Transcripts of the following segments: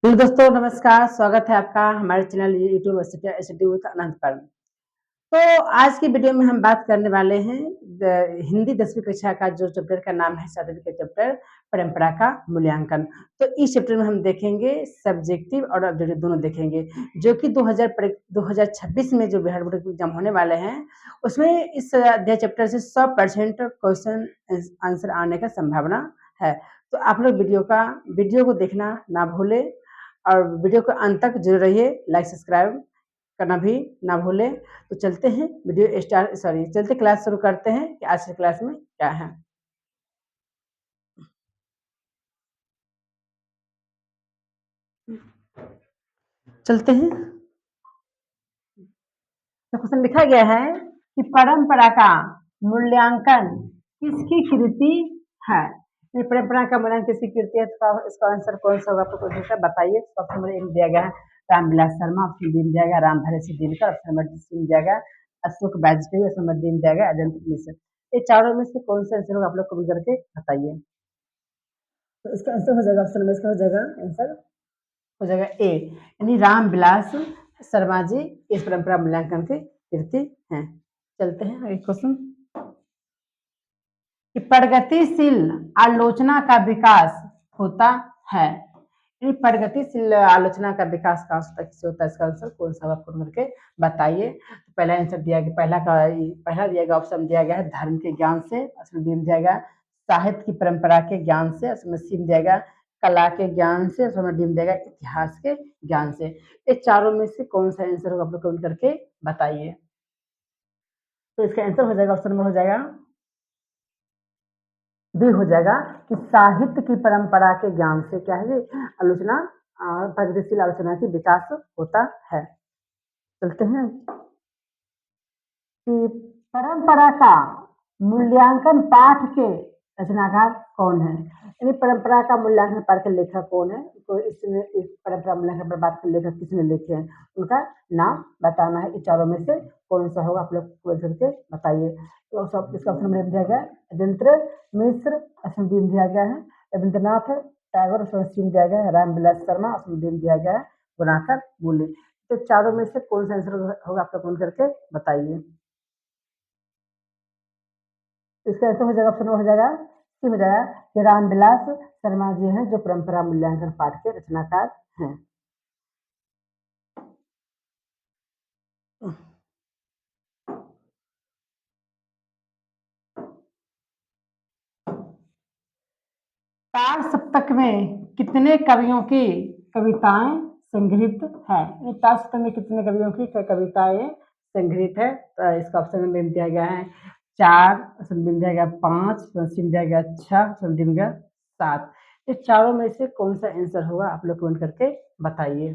Hello दोस्तों, नमस्कार। स्वागत है आपका हमारे चैनल यूट्यूब स्टडी विद अनंत पर। तो आज की वीडियो में हम बात करने वाले हैं हिंदी 10वीं कक्षा का जो चैप्टर का नाम है सर्टिफिकेट चैप्टर परंपरा का मूल्यांकन। तो इस चैप्टर में हम देखेंगे सब्जेक्टिव और ऑब्जेक्टिव दोनों देखेंगे, जो कि 2026 में जो बिहार बोर्ड एग्जाम होने वाले हैं उसमें इस अध्याय चैप्टर से 100% क्वेश्चन आंसर आने का संभावना है। तो आप लोग वीडियो को देखना ना भूले और वीडियो को अंत तक जरूर रहिए। लाइक सब्सक्राइब करना भी ना भूलें। तो चलते हैं चलते क्लास शुरू करते हैं कि आज की क्लास में क्या है। चलते हैं। तो क्वेश्चन लिखा गया है कि परंपरा का मूल्यांकन किसकी कृति है। ये परंपरा का मूल्यांकन किसकी कृति है, इसका आंसर कौन सा होगा आपको बताइए। तो ऑप्शन नंबर एक दिया गया है रामविलास शर्मा, ऑप्शन बी दिया गया Ramdhari Singh Dinkar, option number C दिया गया Ashok Vajpeyi, option number D दिया गया अजंता मिश्र। ये चारों में से कौन सा आंसर होगा आप लोग कमेंट करके बताइए। तो इसका आंसर हो जाएगा ऑप्शन में, इसका हो जाएगा आंसर हो जाएगा ए, यानी रामविलास शर्मा जी इस परंपरा मूल्यांकन के कीर्ति हैं। चलते हैं आगे क्वेश्चन कि प्रगतिशील आलोचना का विकास होता है। यानी प्रगतिशील आलोचना का विकास कहाँ से तक से होता है, इसका आंसर कौन सा होगा करके बताइए। तो पहला आंसर दिया गया, पहला दिया गया ऑप्शन दिया गया है धर्म के ज्ञान से, ऑप्शन बी दिया गया साहित्य की परंपरा के ज्ञान से, ऑप्शन सी दिया गया कला के ज्ञान से, ऑप्शन डी दिया गया इतिहास के ज्ञान से। ये चारों में से कौन सा आंसर होगा आप लोग कमेंट करके बताइए। तो इसका आंसर हो जाएगा ऑप्शन नंबर हो जाएगा बी हो जाएगा कि साहित्य की परंपरा के ज्ञान से क्या है आलोचना प्रगतिशील आलोचना की विकास होता है। चलते हैं कि परंपरा का मूल्यांकन पाठ के रचनाकार कौन है। यानी परंपरा का मूल्यांकन पाठ के लेखक कौन है, तो इसमें इस परंपरा मूल्यांकन पर बात के लेखक किसने लिखे हैं उनका नाम बताना है। इन चारों में से कौन सा होगा आप लोग करके बताइए। तो सब इसका ऑप्शन नंबर दिया गया अजंता मिश्र, ऑप्शन बी दिया गया है रविंद्रनाथ टैगोर, ऑप्शन सी दिया गया है रामविलास शर्मा, ऑप्शन डी दिया गया है गुणाकर मूल्य। तो चारों में से कौन सा आंसर होगा आप लोग कमेंट करके बताइए। इसका आंसर हो जाएगा ऑप्शन हो जाएगा सी हो जाएगा कि रामविलास शर्मा जी हैं जो परंपरा मूल्यांकन पाठ के रचनाकार हैं। तार सप्तक में कितने कवियों की कविताएं संग्रहित है। तार सप्तक में कितने कवियों की कविताएं संग्रहित है। तो इसका ऑप्शन में दिया गया है 4, ऑप्शन बी दिया गया 5, ऑप्शन सी दिया गया 6, ऑप्शन डी दिया गया 7। इस चारों में से कौन सा आंसर होगा आप लोग कमेंट करके बताइए।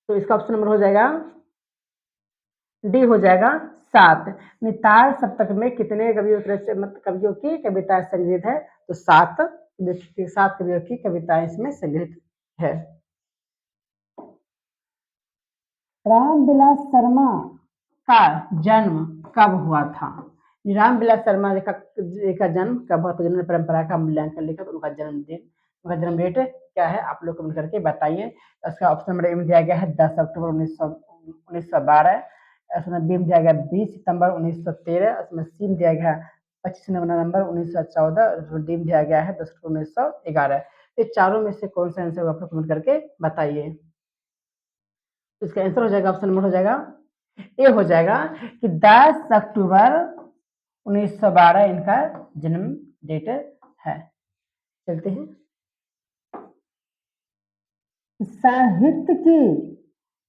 तो इसका ऑप्शन नंबर हो जाएगा डी हो जाएगा 7। तार सप्तक में कितने कवियों की कविताएं संग्रहित है, तो 7 कवियों की कविताएं इसमें संग्रहित है। रामविलास शर्मा का जन्म कब हुआ था। रामविलास शर्मा जी का जन्म कब हुआ था, जिन्होंने परंपरा का मूल्यांकन लिखा, तो उनका जन्म डेट क्या है आप लोग कमेंट करके बताइए। इसका ऑप्शन नंबर ए में दिया गया है 10 अक्टूबर 1912, इसमें बी में दिया गया 20 सितंबर 1913, इसमें सी में दिया गया 25 नवंबर 1914, इसमें डी में दिया गया है 10 अक्टूबर 1911। ये चारों में से कौन सा आंसर आप लोग कमेंट करके बताइए। तो इसका आंसर हो जाएगा ऑप्शन नंबर हो जाएगा ए हो जाएगा कि 10 अक्टूबर 1912 इनका जन्म डेट है। चलते हैं साहित्य की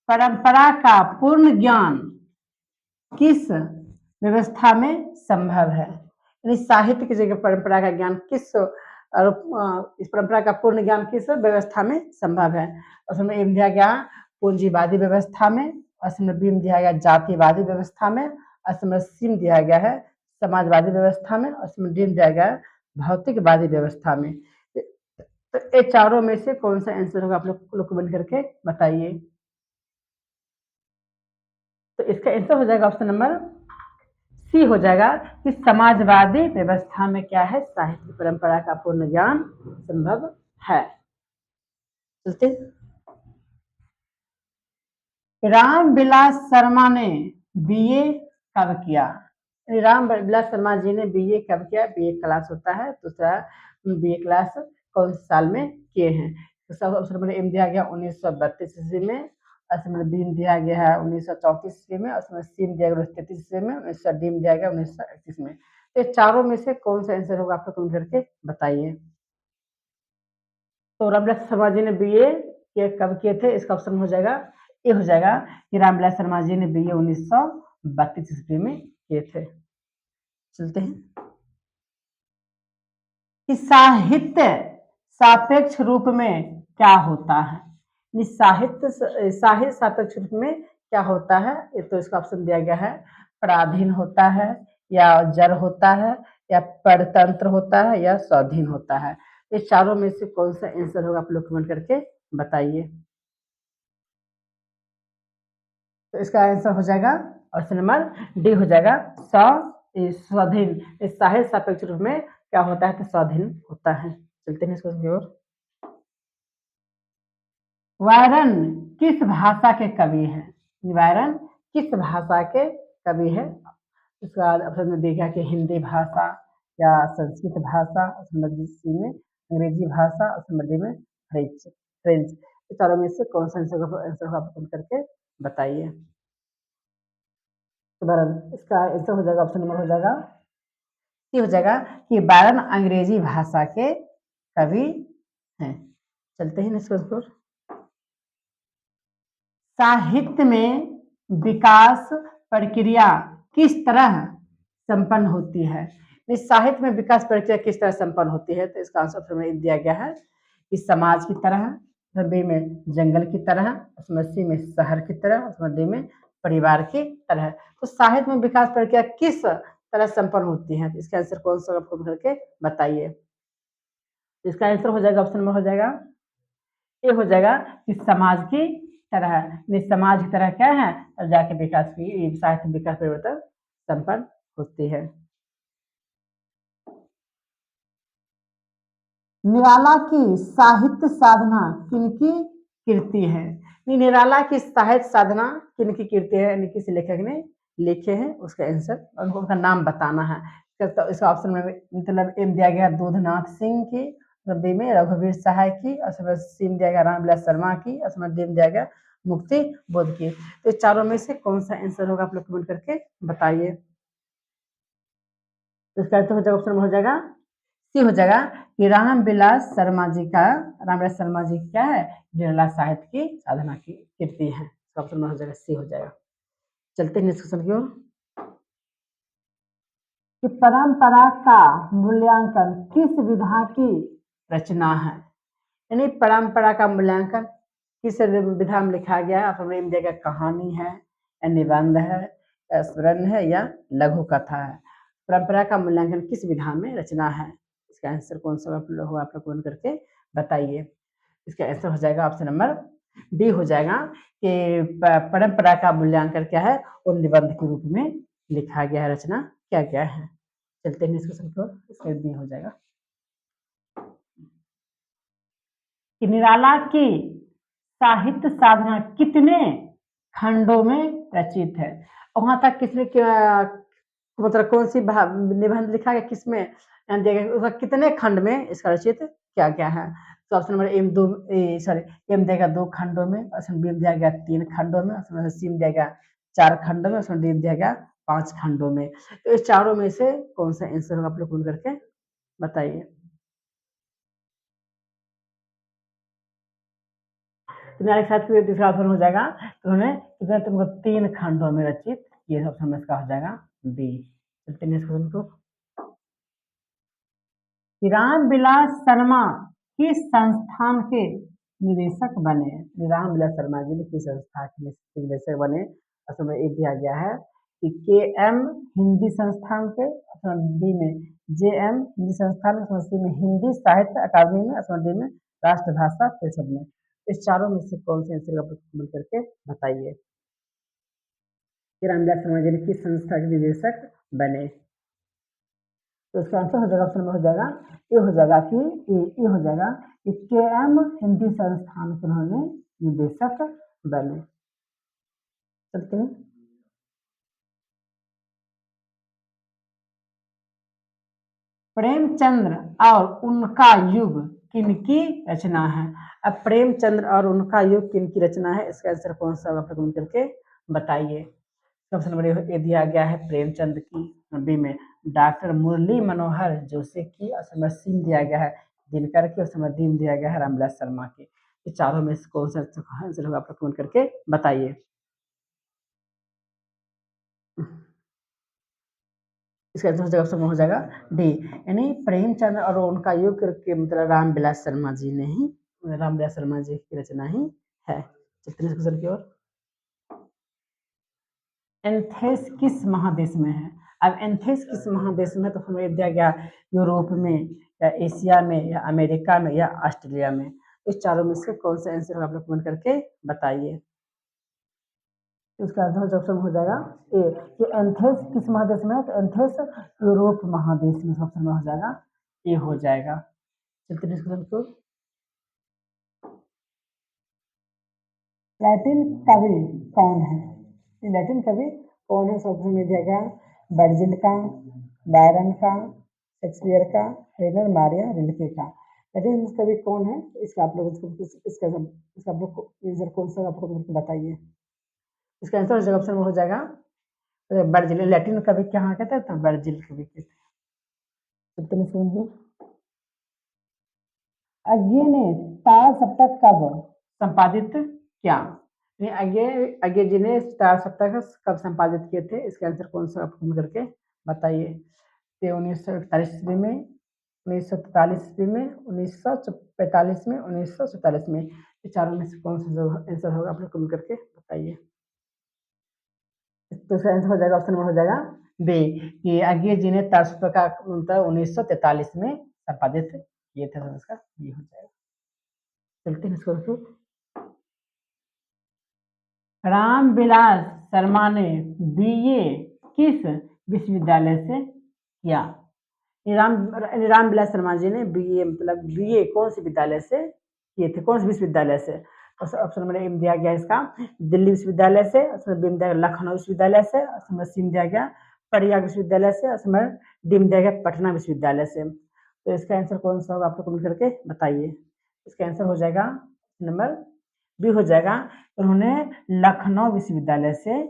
परंपरा का पूर्ण ज्ञान किस व्यवस्था में संभव है। यानी साहित्य की जगह परंपरा का ज्ञान इस परंपरा का पूर्ण ज्ञान किस व्यवस्था में संभव है। उसमें ए दिया गया पूंजीवादी व्यवस्था में, उसमें बी दिया गया जातिवादी व्यवस्था में, उसमें सी दिया गया है समाजवादी व्यवस्था में, उसमें डी दिया गया भौतिकवादी व्यवस्था में। तो ये चारों में से कौन सा आंसर होगा आप लोग कमेंट करके बताइए। तो इसका आंसर हो जाएगा ऑप्शन नंबर सी हो जाएगा कि समाजवादी व्यवस्था में क्या है साहित्य परंपरा का पूर्ण ज्ञान संभव है। चलते। रामविलास शर्मा ने बीए कब किया? रामविलास शर्मा जी ने बीए कब किया? बीए क्लास होता है दूसरा, बीए क्लास कौन से साल में किए हैं? तो सब ऑप्शन नंबर एम दिया गया 1932 ईस्वी में, ऑप्शन नंबर बी दिया गया है 1934 ईस्वी में, ऑप्शन नंबर सी दिया गया 1933 ईस्वी में, डी दिया गया 1931 में। तो ये चारों में से कौन सा आंसर होगा, आप लोग कमेंट करके बताइए। तो रामविलास शर्मा जी ने बीए के कब किए थे? इसका ऑप्शन हो जाएगा, ये हो जाएगा कि रामविलास शर्मा जी ने बीए 1932 ईस्वी में किए थे। चलते हैं कि साहित्य सापेक्ष रूप में क्या होता है? साहित्य साहित्य सापेक्ष रूप में क्या होता है? ये तो इसका ऑप्शन दिया गया है, पराधीन होता है या जड़ होता है या परतंत्र होता है या स्वाधीन होता है। ये चारों में से कौन सा आंसर होगा, आप लोग कमेंट करके बताइए। तो इसका आंसर हो जाएगा ऑप्शन नंबर डी हो जाएगा, स्वाधीन। साहित्य सापेक्ष रूप में क्या होता है? तो स्वाधीन होता है। चलते हैं इसको की ओर। वायरन किस भाषा के कवि हैं? वायरन किस भाषा के कवि है? इसका ऑप्शन में देखा कि हिंदी भाषा या संस्कृत भाषा, ऑप्शन नंबर सी में अंग्रेजी भाषा, ऑप्शन नंबर डी में फ्रेंच फ्रेंच। इस चारों में से कौन सा आंसर आप कमेंट करके बताइए। तो इसका आंसर हो जाएगा, ऑप्शन नंबर हो जाएगा, ये हो जाएगा कि बायरन अंग्रेजी भाषा के कवि हैं। चलते हैं इसको। साहित्य में विकास प्रक्रिया किस तरह संपन्न होती है? इस साहित्य में विकास प्रक्रिया किस तरह संपन्न होती है? तो इसका आंसर में दिया गया है कि समाज की तरह, बी में जंगल की तरह, सी में शहर की तरह, डी में परिवार की तरह। तो साहित्य में विकास प्रक्रिया किस तरह संपन्न होती है? तो इसका आंसर कौन सा आपको करके बताइए। इसका आंसर हो जाएगा, ऑप्शन नंबर हो जाएगा, ये हो जाएगा कि समाज की तरह। समाज की तरह क्या है, और जाके विकास की साहित्य विकास परिवर्तन संपन्न होती है। निराला की साहित्य साधना किनकी कृति है? निराला की साहित्य साधना किनकी कृति है, यानी किस लेखक ने लिखे हैं, उसका आंसर और उनका नाम बताना है। तो इसका ऑप्शन में मतलब एम दिया गया दूधनाथ सिंह की, बी में रघुवीर सहाय की, और सी में दिया गया रामविलास शर्मा की, और डी में दिया गया मुक्ति बोध की। तो चारों में से कौन सा आंसर होगा, आप लोग कमेंट करके बताइए। इसका आंसर हो जाएगा, ऑप्शन में हो जाएगा, सी हो जाएगा कि रामविलास शर्मा जी का, रामविलास शर्मा जी क्या है, निराला साहित्य की साधना की कृति है। ऑप्शन में हो जाएगा, सी हो जाएगा। चलते हैं डिस्कशन की ओर। कि परंपरा का मूल्यांकन किस विधा की रचना है? यानी परंपरा का मूल्यांकन किस विधा में लिखा गया है? आपको देगा कहानी है या निबंध है या स्मरण है या लघु कथा है। परंपरा का मूल्यांकन किस विधा में रचना है? इसका आंसर कौन सा होगा, आप लोग कमेंट करके बताइए। इसका आंसर हो जाएगा, ऑप्शन नंबर डी हो जाएगा कि परंपरा का मूल्यांकन क्या है, और निबंध के रूप में लिखा गया है, रचना क्या क्या है। चलते हैं डिस्कशन को, इसका डी हो जाएगा कि निराला की साहित्य साधना कितने खंडों में रचित है? वहां तक किसने मतलब कौन सी निबंध लिखा गया, किसमें उसका कितने खंड में इसका रचित क्या क्या है? तो ऑप्शन नंबर एम दो, सॉरी, एम देगा 2 खंडों में, ऑप्शन बी दिया गया 3 खंडों में, ऑप्शन सी दिया गया 4 खंडों में, ऑप्शन डी दिया गया 5 खंडों में। तो इस चारों में से कौन सा आंसर होगा, आप लोग कमेंट करके बताइए। तुम्हारे साथ फिर दूसरा ऑप्शन हो जाएगा, तो उन्होंने कितने तुमको 3 खंडों में रचित, ये ऑप्शन इसका हो जाएगा बी। चलते हैं क्वेश्चन को। रामविलास शर्मा किस संस्थान के निदेशक बने? रामविलास शर्मा जी ने किस संस्था के निदेशक बने? ऑप्शन ए दिया गया है कि के एम हिंदी संस्थान के, ऑप्शन बी में जे एम हिंदी संस्थान, ऑप्शन सी में हिंदी साहित्य अकादमी में, ऑप्शन डी में राष्ट्रभाषा परिषद में। इस चारों में से कौन से आंसर का कमेंट करके बताइए कि रामविलास शर्मा जी ने किस संस्था के निदेशक बने। तो इसका आंसर हो जाएगा, ऑप्शन में हो जाएगा, ये हो जाएगा कि ये हो जाएगा KM हिंदी संस्थान के उन्होंने निदेशक बने। चलते हैं। प्रेमचंद्र और उनका युग किनकी रचना है? अब प्रेमचंद्र और उनका युग किनकी रचना है, इसका आंसर कौन सा आप लोग करके बताइए। सबसे नंबर ये दिया गया है प्रेमचंद की, बी में डॉक्टर मुरली मनोहर जोशी की, और नंबर सी दिया गया है दिनकर की, और नंबर डी दिया गया है रामविलास शर्मा की। ये चारों में से कौन सा आंसर होगा आप लोग कमेंट करके बताइए। इसका आंसर ऑप्शन हो जाएगा डी, यानी प्रेमचंद और उनका युग के मतलब रामविलास शर्मा जी ने ही, रामविलास शर्मा जी की रचना ही है। चलते हैं क्वेश्चन की ओर। एंथेस किस महादेश में है? अब एंथेस किस महादेश में, तो हमें दिया गया यूरोप में या एशिया में या अमेरिका में या ऑस्ट्रेलिया में। इस चारों में से कौन सा आंसर आप लोग कमेंट करके बताइए। इसका आंसर ऑप्शन हो जाएगा ए, कि एंथेस किस महादेश में है, तो एंथेस यूरोप महादेश में ऑप्शन में हो जाएगा, ये हो जाएगा। चलते डिस्कशन को। लैटिन कवि कौन है? लैटिन कवि कौन है, ऑप्शन में दिया गया वर्जिल का, बायरन का, शेक्सपियर का, रेनर मारिया रिल्के का। लैटिन कवि कौन है, इसका आप लोग इसका आप लोग आंसर कौन सा आप लोग बताइए। इसका आंसर ऑप्शन में हो जाएगा वर्जिल। लैटिन कवि क्या कहते हैं, तो वर्जिल कवि कहते हैं। अज्ञे ने तार सप्तक कब संपादित किया? अज्ञे जी ने तार सप्तक कब संपादित किए थे, इसका आंसर कौन सा आप करके बताइए। 1941 ईस्वी में, 1943 ईस्वी में, 1945 में, 1947 में। ये चारों में से कौन सा आंसर होगा आप लोग कमेंट करके बताइए। तो इसका आंसर हो जाएगा, ऑप्शन में हो जाएगा बी, कि अज्ञे जी ने तार सप्तक का 1943 में संपादित किए थे, तो इसका ये हो जाएगा। चलते हैं इसको फिर। रामविलास शर्मा ने बीए किस विश्वविद्यालय से किया? रामविलास शर्मा जी ने बीए मतलब बीए कौन से विद्यालय से किए थे, कौन से विश्वविद्यालय से? ऑप्शन नंबर ए दिया गया इसका दिल्ली विश्वविद्यालय से, ऑप्शन बी दिया गया लखनऊ विश्वविद्यालय से, ऑप्शन नंबर सी दिया गया प्रयाग विश्वविद्यालय से, ऑप्शन नंबर डी दिया गया पटना विश्वविद्यालय से। तो इसका आंसर कौन सा होगा आप लोग कमेंट करके बताइए। इसका आंसर हो जाएगा नंबर बी हो जाएगा, उन्होंने लखनऊ विश्वविद्यालय से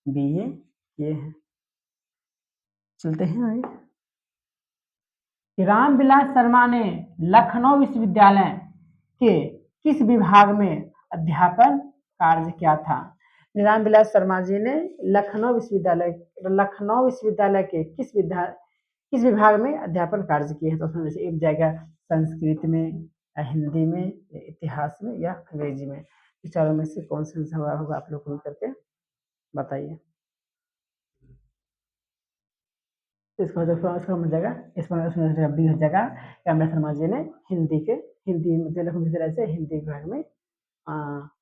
बीए किए हैं। चलते हैं आगे। रामविलास शर्मा ने लखनऊ विश्वविद्यालय के किस विभाग में अध्यापन कार्य किया था? रामविलास शर्मा जी ने लखनऊ विश्वविद्यालय के किस विभाग में अध्यापन कार्य किए हैं, तो उसमें एक जगह संस्कृत में, हिंदी में, इतिहास में या अंग्रेजी में। इस चारों में से कौन सा सवाल होगा आप लोग करके बताइए। इसका जो इसका मिल जाएगा, इसमें बी हो जाएगा, रामविलास शर्मा जी ने हिंदी मतलब लखनऊ विश्वविद्यालय से हिंदी विभाग में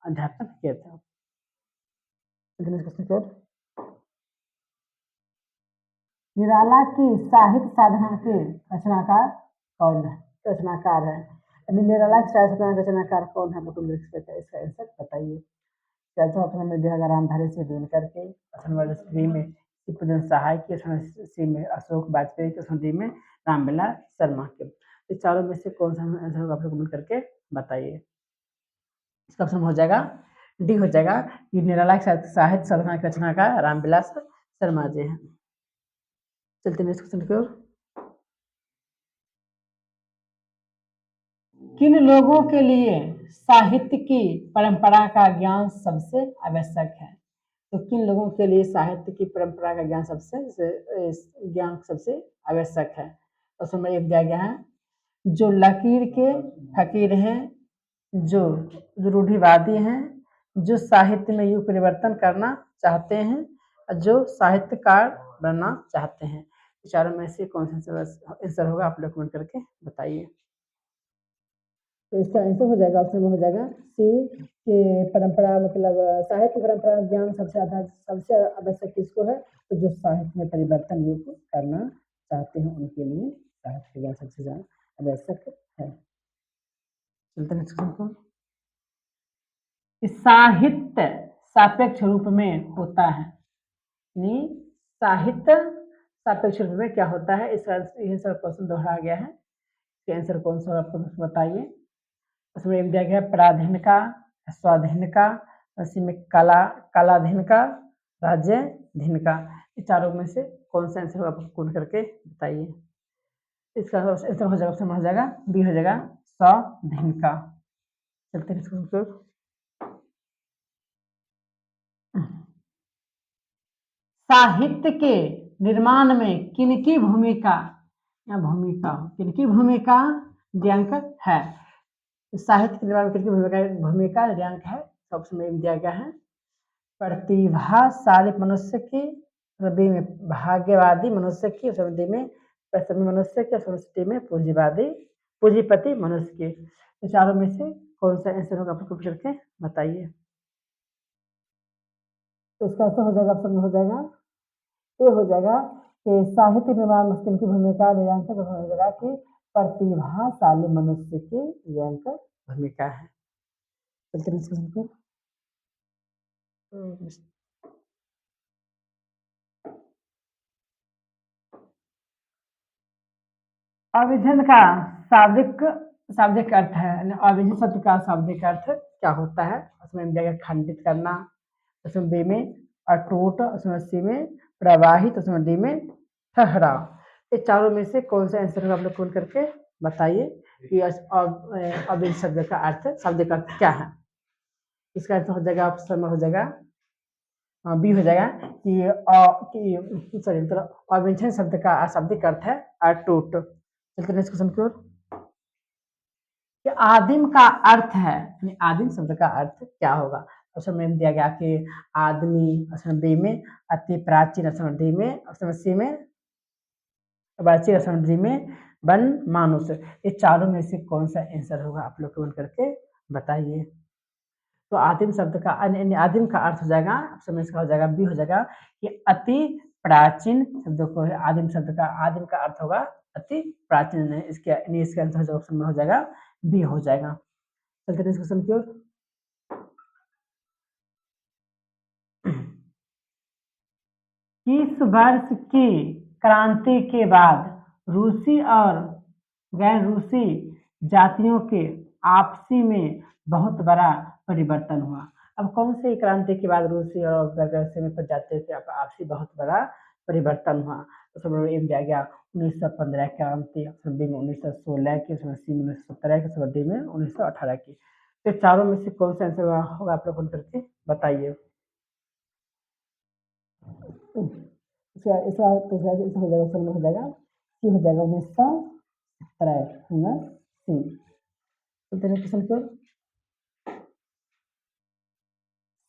अध्यापन किया था। निराला की साहित्य साधना के रचनाकार कौन है? रचनाकार है निराला की साहित्य साधना के रचनाकार कौन है, तो इसका आंसर बताइए। ऑप्शन में दिया गया रामधारी सिंह दिनकर के, ऑप्शन नंबर बी में टिप्पू सहाय के, सी में अशोक वाजपेयी के, ऑप्शन डी में रामविलास शर्मा के। इस चारों में से कौन सा आंसर होगा आप लोग कमेंट करके बताइए। इसका ऑप्शन हो जाएगा डी हो जाएगा, कि निराला साहित्य साधना की रचना का रामविलास शर्मा जी है। चलते नेक्स्ट क्वेश्चन की ओर। किन लोगों के लिए साहित्य की परंपरा का ज्ञान सबसे आवश्यक है? तो किन लोगों के लिए साहित्य की परंपरा का ज्ञान सबसे आवश्यक है? ऑप्शन नंबर एक दिया गया है जो लकीर के फकीर हैं, जो रूढ़िवादी हैं, जो साहित्य में युग परिवर्तन करना चाहते हैं, जो साहित्यकार बनना चाहते हैं। चारों में से कौन सा आंसर होगा आप लोग कमेंट करके बताइए। तो इसका आंसर हो जाएगा, ऑप्शन में हो जाएगा सी के परंपरा मतलब साहित्य परंपरा ज्ञान सबसे आवश्यक किसको है, तो जो साहित्य में परिवर्तन योग करना चाहते हैं उनके लिए साहित्य ज्ञान सबसे ज्यादा आवश्यक है। चलते हैं नेक्स्ट क्वेश्चन को। साहित्य सापेक्ष रूप में होता है, यानी साहित्य सापेक्ष रूप में क्या होता है, इस यह सब क्वेश्चन दोहरा गया है। इसका आंसर कौन सा आपको बताइए। उसमें दिया गया है पराधीन का, स्वाधीन का, उसी में कलाधीन का, राज्यधीन का। इस चारों में से कौन सा आंसर आपको कूट करके बताइए। इसका आंसर हो जाएगा, ऑप्शन हो जाएगा बी हो जाएगा स्वाधीन का। चलते हैं इसको। साहित्य के निर्माण में किनकी भूमिका या भूमिका किनकी भूमिका दियांक है। साहित्य के निर्माण में किनकी भूमिका दियांक है। ऑप्शन में दिया गया है प्रतिभाशाली मनुष्य की, रबी में भाग्यवादी मनुष्य की, समृद्धि में परिश्रमी मनुष्य की, समृद्धि में पूंजीपति मनुष्य की। तो चारों में से कौन सा आंसर होगा आपको करके बताइए। तो इसका आंसर हो जाएगा, ऑप्शन में हो जाएगा ये हो जाएगा कि साहित्य निर्माण में किनकी भूमिका दियांक है। तो हो जाएगा कि प्रतिभाशाली मनुष्य की दियांक भूमिका है। अविधन का शाब्दिक अर्थ है, अविधन शब्द का शाब्दिक अर्थ क्या होता है। उसमें दिया गया खंडित करना, उसमें बी में अटूट, उसमें सी में प्रवाहित, उसमें डी में ठहराव। ये चारों में से कौन सा आंसर होगा आप लोग खोल करके बताइए कि अविधन शब्द का अर्थ शाब्दिक अर्थ क्या है। इसका अर्थ हो जाएगा, ऑप्शन हो जाएगा बी हो जाएगा कि सॉरी मतलब अविधन शब्द का शाब्दिक अर्थ है अटूट। चलते नेक्स्ट क्वेश्चन की ओर। आदिम का अर्थ है, आदिम शब्द का अर्थ क्या होगा। ऑप्शन में दिया गया कि आदमी, ऑप्शन बी में अति प्राचीन, ऑप्शन डी में, ऑप्शन सी में प्राचीन, ऑप्शन डी में वन मानुष। ये चारों में से कौन सा आंसर होगा आप लोग कमेंट करके बताइए। तो आदिम शब्द का आदिम का अर्थ हो जाएगा, ऑप्शन में इसका हो जाएगा बी हो जाएगा कि अति प्राचीन शब्द को है। आदिम शब्द का आदिम का अर्थ होगा अति प्राचीन है। इसके आंसर ऑप्शन में हो जाएगा बी हो जाएगा। चलते हैं क्वेश्चन की ओर। किस वर्ष की क्रांति के बाद रूसी और गैर रूसी जातियों के आपसी में बहुत बड़ा परिवर्तन हुआ। अब कौन सी क्रांति के बाद रूसी और गैर रूसी में जातियों के आपसी बहुत बड़ा परिवर्तन हुआ। तो सब दिया गया 1915 क्रांति, ऑप्शन बी में 1916 की, ऑप्शन सी में 1917 की, ऑप्शन डी में 1918 की। तो चारों में से कौन सा आंसर होगा आप लोग करके बताइए। इसका हो जाएगा, ऑप्शन में हो जाएगा सी हो जाएगा 1917 सी। क्वेश्चन को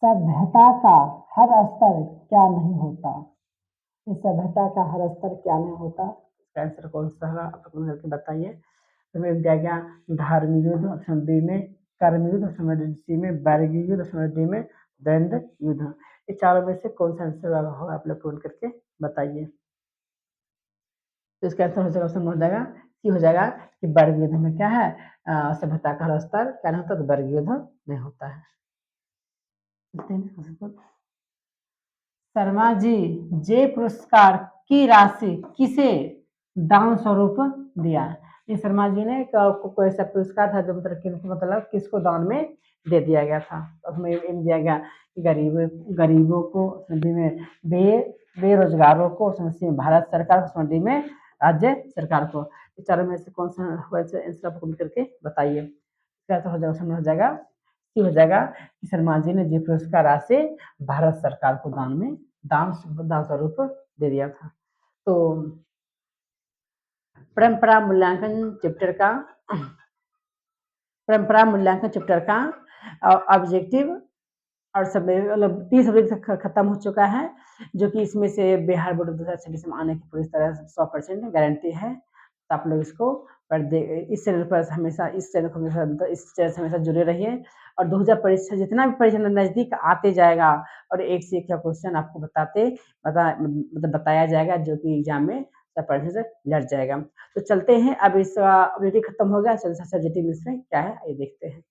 सभ्यता का हर स्तर क्या नहीं होता। इस सभ्यता का हर स्तर क्या नहीं होता, इसका आंसर कौन सा होगा आप लोग करके बताइए। तो दिया गया धार्मिक युद्ध, ऑप्शन बी में कर्म युद्ध, ऑप्शन सी में वर्गीय युद्ध, ऑप्शन डी में द्वंद्व युद्ध। इस चारों में से कौन सा आंसर होगा आप लोग फोन करके बताइए। तो इसका आंसर हो जाएगा, ऑप्शन हो जाएगा सी हो जाएगा कि वर्ग युद्ध में क्या है सभ्यता का हर स्तर क्या नहीं होता, तो वर्ग युद्ध नहीं होता है। शर्मा जी जे पुरस्कार की राशि किसे दान स्वरूप दिया। ये शर्मा जी ने कोई ऐसा पुरस्कार था जो मतलब किसको दान में दे दिया गया था। उसमें दिया गया गरीबों को, बेरोजगारों को, भारत सरकार को, में राज्य सरकार को। इस चारों में से कौन सा आंसर आप कमेंट करके बताइए। क्या हो जाएगा, हो जाएगा हो जाएगा कि शर्मा जी ने जी पुरस्कार राशि भारत सरकार को दान स्वरूप दे दिया था। तो परंपरा मूल्यांकन चैप्टर का ऑब्जेक्टिव और सब मतलब 30 सब्जेक्ट खत्म हो चुका है, जो कि इसमें से बिहार बोर्ड 2026 में आने की पूरी तरह 100% गारंटी है। तो आप लोग इसको इस चैनल पर हमेशा इस चैनल से हमेशा जुड़े रहिए। और 2000 परीक्षा जितना भी परीक्षा नजदीक आते जाएगा और एक से एक क्वेश्चन आपको बताया जाएगा जो कि एग्जाम में सब पढ़ने से लड़ जाएगा। तो चलते हैं, अब इसका ऑब्जेक्टिव खत्म हो गया, चलते सब्जेक्टिव इसमें क्या है ये देखते हैं।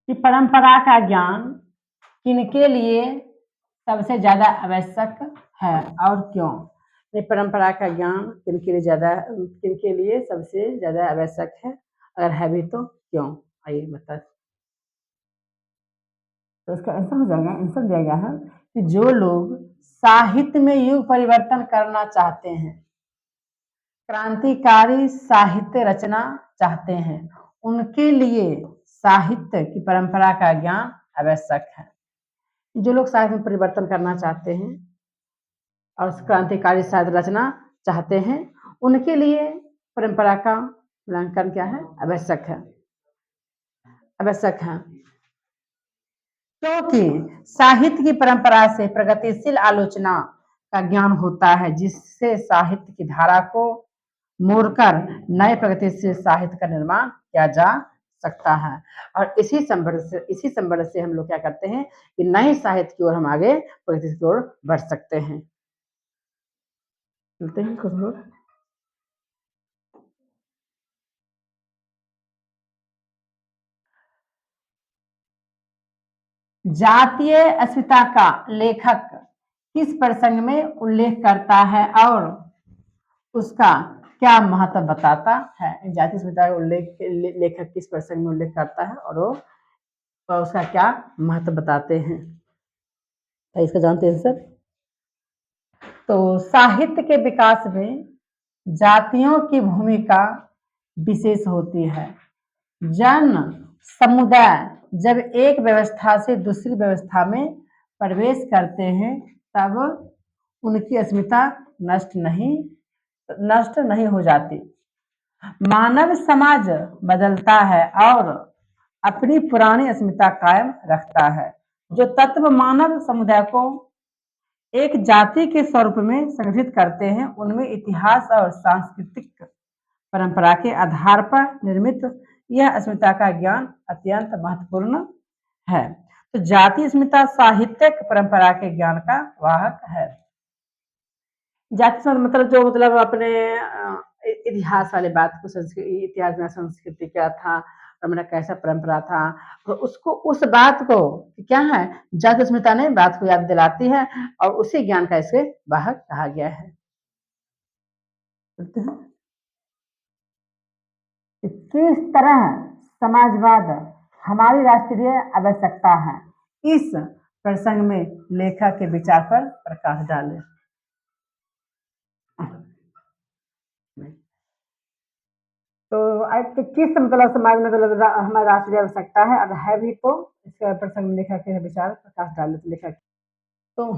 कि परंपरा का ज्ञान किनके लिए सबसे ज्यादा आवश्यक है और क्यों? ये परंपरा का ज्ञान किनके लिए सबसे ज्यादा आवश्यक है, अगर है भी तो क्यों? आइए बता। तो इसका आंसर हो जाएगा, आंसर दिया गया है कि जो लोग साहित्य में युग परिवर्तन करना चाहते हैं, क्रांतिकारी साहित्य रचना चाहते हैं, उनके लिए साहित्य की परंपरा का ज्ञान आवश्यक है। जो लोग साहित्य में परिवर्तन करना चाहते हैं और क्रांतिकारी साहित्य रचना चाहते हैं, उनके लिए परंपरा का मूल्यांकन क्या है, आवश्यक है, आवश्यक है। क्योंकि साहित्य की परंपरा से प्रगतिशील आलोचना का ज्ञान होता है, जिससे साहित्य की धारा को मोड़कर नए प्रगतिशील साहित्य का निर्माण किया जा सकता है। और इसी संबंध से हम लोग क्या करते हैं कि नए साहित्य की ओर हम आगे प्रगति की ओर बढ़ सकते हैं। चलते हैं कुछ लोग। जातीय अस्मिता का लेखक किस प्रसंग में उल्लेख करता है और उसका क्या महत्व बताता है? जातीय अस्मिता का उल्लेख लेखक किस प्रसंग में उल्लेख करता है और वो और उसका क्या महत्व बताते हैं? इसका जानते हैं सर? तो साहित्य के विकास में जातियों की भूमिका विशेष होती है। जन समुदाय जब एक व्यवस्था से दूसरी व्यवस्था में प्रवेश करते हैं, तब उनकी अस्मिता नष्ट नहीं हो जाती। मानव समाज बदलता है और अपनी पुरानी अस्मिता कायम रखता है। जो तत्व मानव समुदाय को एक जाति के स्वरूप में संगठित करते हैं, उनमें इतिहास और सांस्कृतिक परंपरा के आधार पर निर्मित यह अस्मिता का ज्ञान अत्यंत महत्वपूर्ण है। तो जाति अस्मिता साहित्यिक परंपरा के ज्ञान का वाहक है। जाति मतलब जो मतलब अपने इतिहास वाले बात को, इतिहास में संस्कृति क्या था, हमारा कैसा परंपरा था, तो उसको उस बात को क्या है जाति अस्मिता ने बात को याद दिलाती है और उसी ज्ञान का इसे वाहक कहा गया है। किस तरह समाजवाद हमारी राष्ट्रीय आवश्यकता है, इस प्रसंग में लेखक के विचार पर प्रकाश डालें। तो किस मतलब समाज में मतलब हमारी राष्ट्रीय आवश्यकता है, अगर है भी तो इसके प्रसंग में लेखक के विचार प्रकाश डाले। तो लेखक तो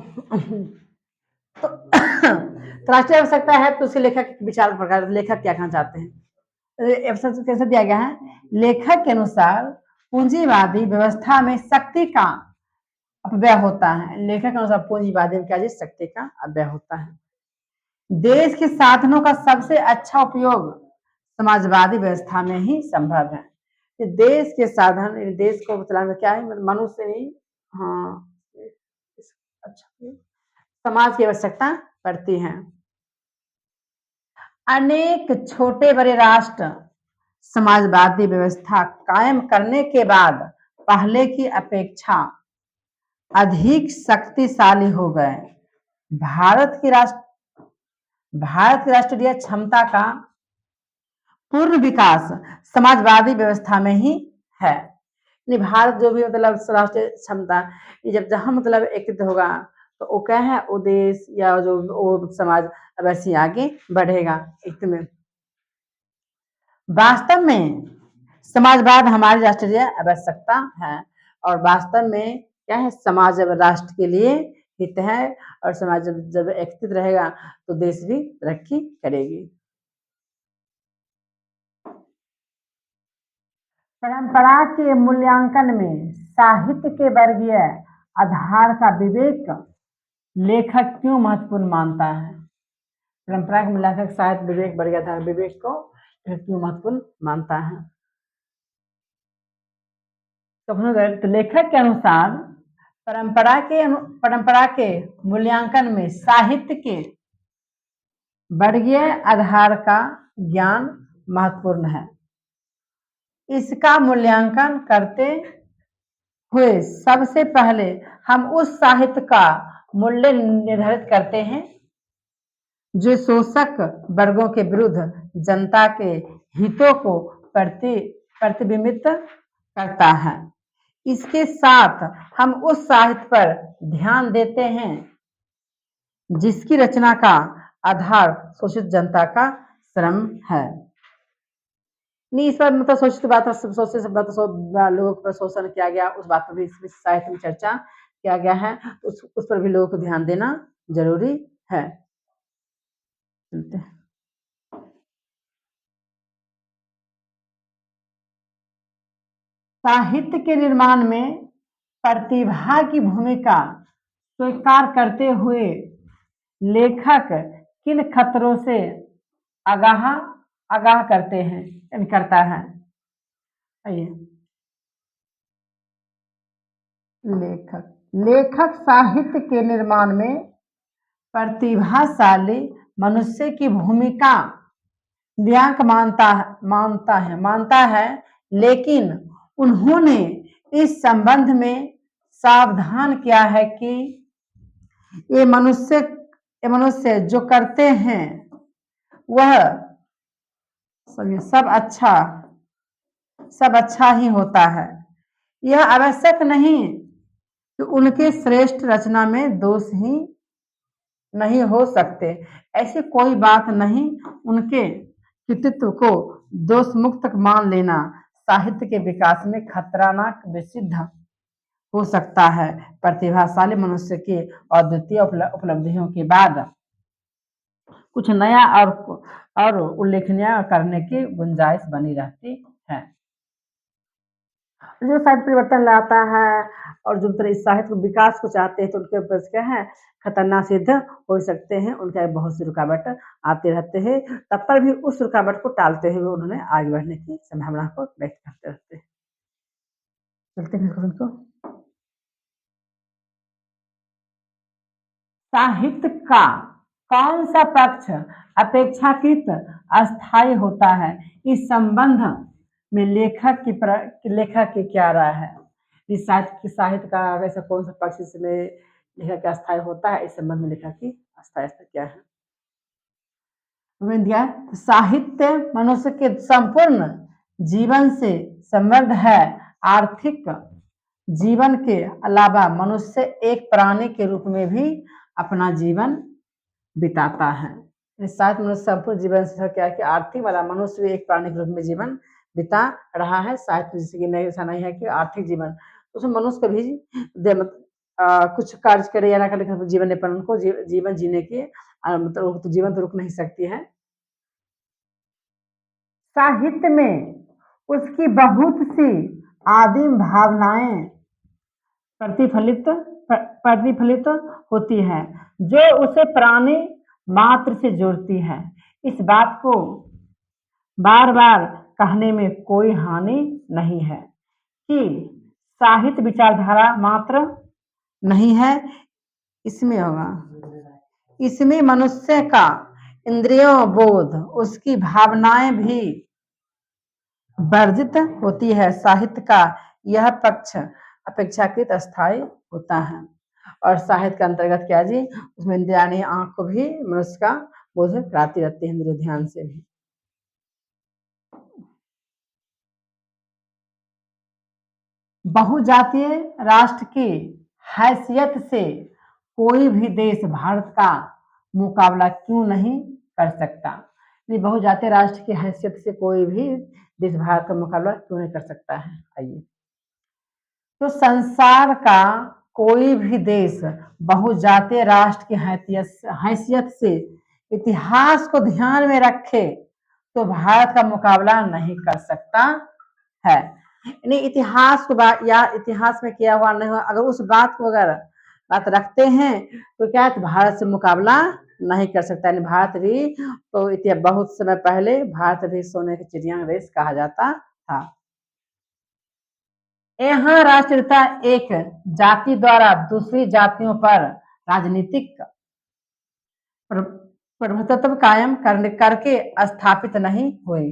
राष्ट्रीय आवश्यकता है तो उसे लेखक विचार प्रकाश, लेखक क्या कहना चाहते हैं? कैसे दिया गया है? लेखक के अनुसार पूंजीवादी व्यवस्था में शक्ति का अपव्यय होता है। लेखक के अनुसार पूंजीवादी में क्या जी शक्ति का अपव्यय होता है। देश के साधनों का सबसे अच्छा उपयोग समाजवादी व्यवस्था में ही संभव है। देश के साधन, देश को चलाने में क्या है, मनुष्य नहीं, हाँ, अच्छा समाज की आवश्यकता पड़ती है। अनेक छोटे बड़े राष्ट्र समाजवादी व्यवस्था कायम करने के बाद पहले की अपेक्षा अधिक शक्तिशाली हो गए। भारत की राष्ट्रीय क्षमता का पूर्ण विकास समाजवादी व्यवस्था में ही है। भारत जो भी मतलब राष्ट्रीय क्षमता जब जहां मतलब एकत्रित होगा तो वो क्या है, वो देश या जो वो समाज वैसे आगे बढ़ेगा। एक में वास्तव में समाजवाद हमारी राष्ट्रीय आवश्यकता है और वास्तव में क्या है, समाज राष्ट्र के लिए हित है और समाज जब एकत्रित रहेगा तो देश भी तरक्की करेगी। परंपरा के मूल्यांकन में साहित्य के वर्गीय आधार का विवेक लेखक क्यों महत्वपूर्ण मानता है? परंपरा के मूल्यांकन साहित्य विवेक वर्गीय आधार विवेक को क्यों महत्वपूर्ण मानता है? तो लेखक के अनुसार परंपरा के मूल्यांकन में साहित्य के वर्गीय आधार का ज्ञान महत्वपूर्ण है। इसका मूल्यांकन करते हुए सबसे पहले हम उस साहित्य का मूल्य निर्धारित करते हैं जो शोषक वर्गों के विरुद्ध जनता के हितों को प्रतिबिंबित करता है। इसके साथ हम उस साहित्य पर ध्यान देते हैं जिसकी रचना का आधार शोषित जनता का श्रम है। नहीं, इस पर मतलब शोषित बात लोगों पर शोषण किया गया, उस बात पर भी इस साहित्य में चर्चा किया गया है, उस पर भी लोगों को ध्यान देना जरूरी है। साहित्य के निर्माण में प्रतिभा की भूमिका स्वीकार करते हुए लेखक किन खतरों से आगाह करता है। आइए, लेखक साहित्य के निर्माण में प्रतिभाशाली मनुष्य की भूमिका न्यायिक मानता है, लेकिन उन्होंने इस संबंध में सावधान किया है कि ये मनुष्य जो करते हैं वह सब अच्छा ही होता है। यह आवश्यक नहीं कि उनके श्रेष्ठ रचना में दोष ही नहीं हो सकते। ऐसी कोई बात नहीं। उनके कृतित्व को दोष मुक्त मान लेना साहित्य के विकास में खतरनाक सिद्ध हो सकता है। प्रतिभाशाली मनुष्य की अद्वितीय उपलब्धियों के बाद कुछ नया और उल्लेखनीय करने की गुंजाइश बनी रहती है। जो साहित्य परिवर्तन लाता है और जो तरह इस साहित्य विकास को चाहते हैं तो उनके ऊपर क्या है, खतरनाक सिद्ध हो सकते हैं। उनके बहुत सी रुकावट आते रहते हैं, तब पर भी उस रुकावट को टालते हुए उन्होंने आगे बढ़ने की संभावना को व्यक्त करते रहते हैं। चलते हैं को साहित्य का कौन सा पक्ष अपेक्षाकृत अस्थायी होता है, इस संबंध में लेखक की क्या राय है। इस साहित्य का वैसा कौन सा पक्ष इसमें लेखक का अस्थायी होता है, इस संबंध में लेखक की अस्थायी क्या है। साहित्य मनुष्य के संपूर्ण जीवन से समृद्ध है। आर्थिक जीवन के अलावा मनुष्य एक प्राणी के रूप में भी अपना जीवन बिताता है। साहित्य मनुष्य संपूर्ण जीवन से क्या है कि आर्थिक वाला मनुष्य भी एक प्राणी के रूप में जीवन बिता रहा है। साहित्य जैसे कि ऐसा नहीं है कि आर्थिक जीवन, उसमें मनुष्य कभी कुछ कार्य करे या ना करे, जीवन यापन उनको जीवन जीने की मतलब तो जीवन तो रुक नहीं सकती है। साहित्य में उसकी बहुत सी आदिम भावनाएं प्रतिफलित होती है जो उसे प्राणी मात्र से जोड़ती है। इस बात को बार बार कहने में कोई हानि नहीं है कि साहित्य विचारधारा मात्र नहीं है, इसमें मनुष्य का इंद्रियों बोध, उसकी भावनाएं भी वर्जित होती है। साहित्य का यह पक्ष अपेक्षाकृत अस्थायी होता है। और साहित्य के अंतर्गत क्या जी, उसमें इंद्रियाणी आंख को भी मनुष्य का बोध कराती रहती है, इंद्रिय ध्यान से भी। बहुजातीय राष्ट्र की हैसियत से कोई भी देश भारत का मुकाबला क्यों नहीं कर सकता। बहुजातीय राष्ट्र की हैसियत से कोई भी देश भारत का मुकाबला क्यों नहीं कर सकता है। आइए, तो संसार का कोई भी देश बहुजातीय राष्ट्र की हैसियत से इतिहास को ध्यान में रखे तो भारत का मुकाबला नहीं कर सकता है। इतिहास को या इतिहास में किया हुआ नहीं हुआ, अगर उस बात को बात रखते हैं तो क्या है, भारत से मुकाबला नहीं कर सकता। भारत भी तो बहुत समय पहले भारत भी सोने की चिड़िया देश कहा जाता था। यहाँ राष्ट्रीयता एक जाति द्वारा दूसरी जातियों पर राजनीतिक प्रभुत्व कायम करके स्थापित नहीं हुई।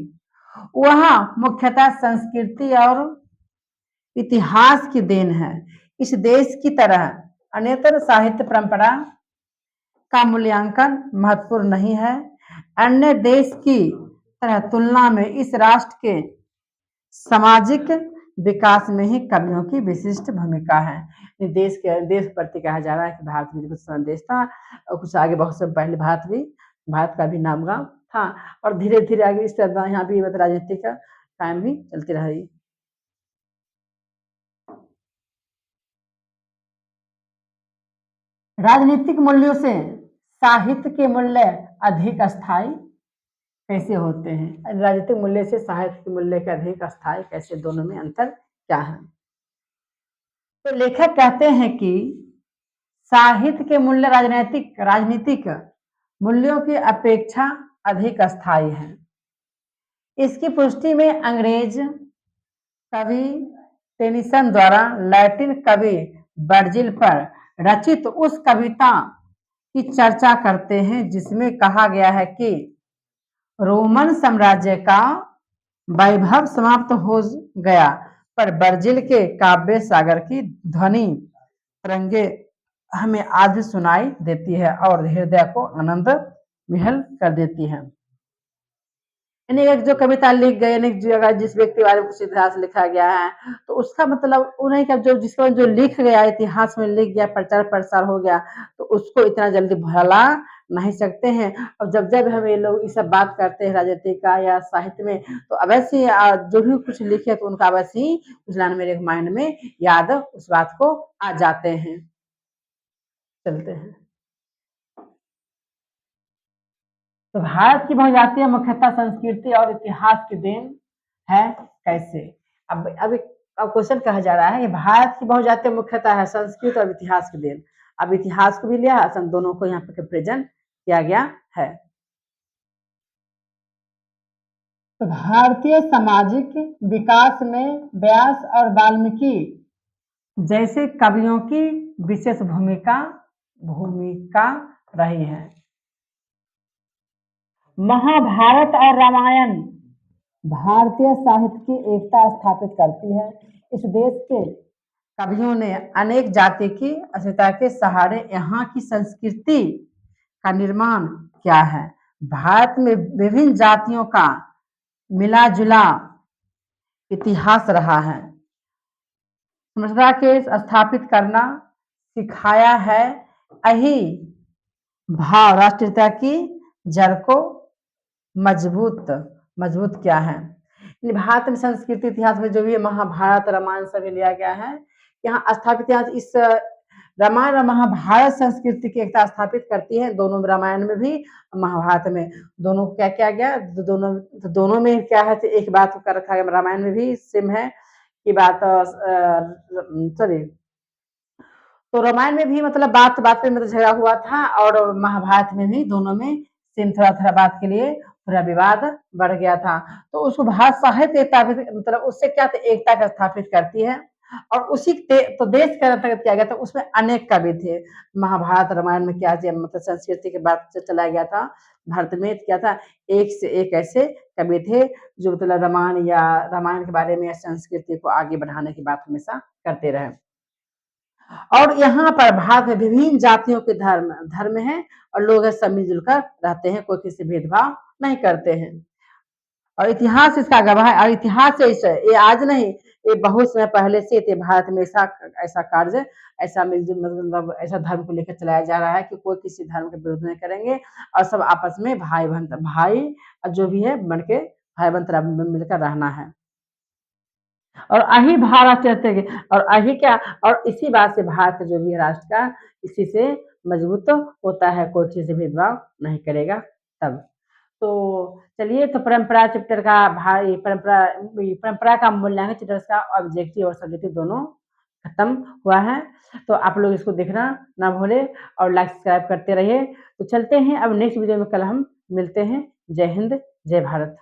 वह मुख्यतः संस्कृति और इतिहास की देन है। इस देश की तरह अन्यतर साहित्य परंपरा का मूल्यांकन महत्वपूर्ण नहीं है। अन्य देश की तरह तुलना में इस राष्ट्र के सामाजिक विकास में ही कवियों की विशिष्ट भूमिका है। देश प्रति कहा जा रहा है कि भारत में कुछ देश था और कुछ आगे बहुत समय पहले भारत का भी नामगांव था और धीरे धीरे आगे इस तरह यहाँ भी राजनीति का कायम भी चलती रही। राजनीतिक मूल्यों से साहित्य के मूल्य अधिक स्थायी कैसे होते हैं? राजनीतिक मूल्य से साहित्य के मूल्य के अधिक स्थायी कैसे, दोनों में अंतर क्या है? तो लेखक कहते हैं कि साहित्य के मूल्य राजनीतिक मूल्यों की अपेक्षा अधिक स्थायी है। इसकी पुष्टि में अंग्रेज कवि टेनिसन द्वारा लैटिन कवि वर्जिल पर रचित उस कविता की चर्चा करते हैं जिसमें कहा गया है कि रोमन साम्राज्य का वैभव समाप्त हो गया, पर वर्जिल के काव्य सागर की ध्वनि तरंगे हमें आज सुनाई देती है और हृदय को आनंद विहल कर देती है। एक जो कविता लिख गए, जिस व्यक्ति के बारे में कुछ इतिहास लिखा गया है, तो उसका मतलब उन्हीं का जो लिख गया, इतिहास में लिख गया, प्रचार प्रसार हो गया, तो उसको इतना जल्दी भुला नहीं सकते हैं। और जब हम ये लोग ये सब बात करते हैं राजनीति का या साहित्य में, तो अवश्य जो भी कुछ लिखे तो उनका अवश्य ही कुछ लाइन मेरे माइंड में याद उस बात को आ जाते हैं। चलते हैं। तो भारत की बहुजातीय मुख्यतः संस्कृति और इतिहास की देन है कैसे? अब क्वेश्चन कहा जा रहा है कि भारत की बहुजातीय मुख्यतः है संस्कृत और इतिहास की देन। अब इतिहास को भी लिया, दोनों को यहाँ पे प्रेजेंट किया गया है। तो भारतीय सामाजिक विकास में व्यास और वाल्मीकि जैसे कवियों की विशेष भूमिका रही है। महाभारत और रामायण भारतीय साहित्य की एकता स्थापित करती है। इस देश के कवियों ने अनेक जाति की अस्मिता के सहारे यहाँ की संस्कृति का निर्माण किया है। भारत में विभिन्न जातियों का मिला जुला इतिहास रहा है। समझदार के स्थापित करना सिखाया है। यही भाव राष्ट्रीयता की जड़ को मजबूत क्या है। भारत में संस्कृति इतिहास में जो भी महाभारत रामायण सभी लिया गया है, यहाँ स्थापित इस रामायण और महाभारत संस्कृति की एकता स्थापित करती है। दोनों रामायण में भी महाभारत में दोनों क्या किया गया, दोनों में क्या है, एक बात कर रखा गया। रामायण में भी सेम है कि बात सॉरी, तो रामायण में भी मतलब बात पे मतलब झगड़ा हुआ था और महाभारत में भी दोनों में सेम थोड़ा बात के लिए थोड़ा विवाद बढ़ गया था। तो उसको भारत साहित्य मतलब उससे क्या एकता का स्थापित करती है। और उसी तो देश का अंतर्गत किया गया था, उसमें अनेक कवि थे। महाभारत रामायण में क्या मतलब संस्कृति के बात से चला गया था। भारत में क्या था, एक से एक ऐसे कवि थे जो मतलब रामायण के बारे में संस्कृति को आगे बढ़ाने की बात हमेशा करते रहे। और यहाँ पर भारत में विभिन्न जातियों के धर्म है और लोग सब मिलजुल कर रहते हैं, कोई किसी भेदभाव नहीं करते हैं। और इतिहास इसका गवाह है। और इतिहास से ये आज नहीं, ये बहुत समय पहले से भारत में ऐसा कार्य, ऐसा मिलजुल मतलब ऐसा धर्म को लेकर चलाया जा रहा है कि कोई किसी धर्म के विरोध नहीं करेंगे और सब आपस में भाई जो भी है बन के भाई बंद मिलकर रहना है। और यही भारत चाहते हैं और यही क्या, और इसी बात से भारत जो भी राष्ट्र का इसी से मजबूत होता है, कोई चीज से भेदभाव नहीं करेगा तब। तो चलिए, तो परंपरा चैप्टर का भाई परंपरा का मूल्यांकन चैप्टर का ऑब्जेक्टिव और सब्जेक्टिव दोनों खत्म हुआ है। तो आप लोग इसको देखना ना भूले और लाइक सब्सक्राइब करते रहिए। तो चलते हैं अब नेक्स्ट वीडियो में, कल हम मिलते हैं। जय हिंद, जय भारत।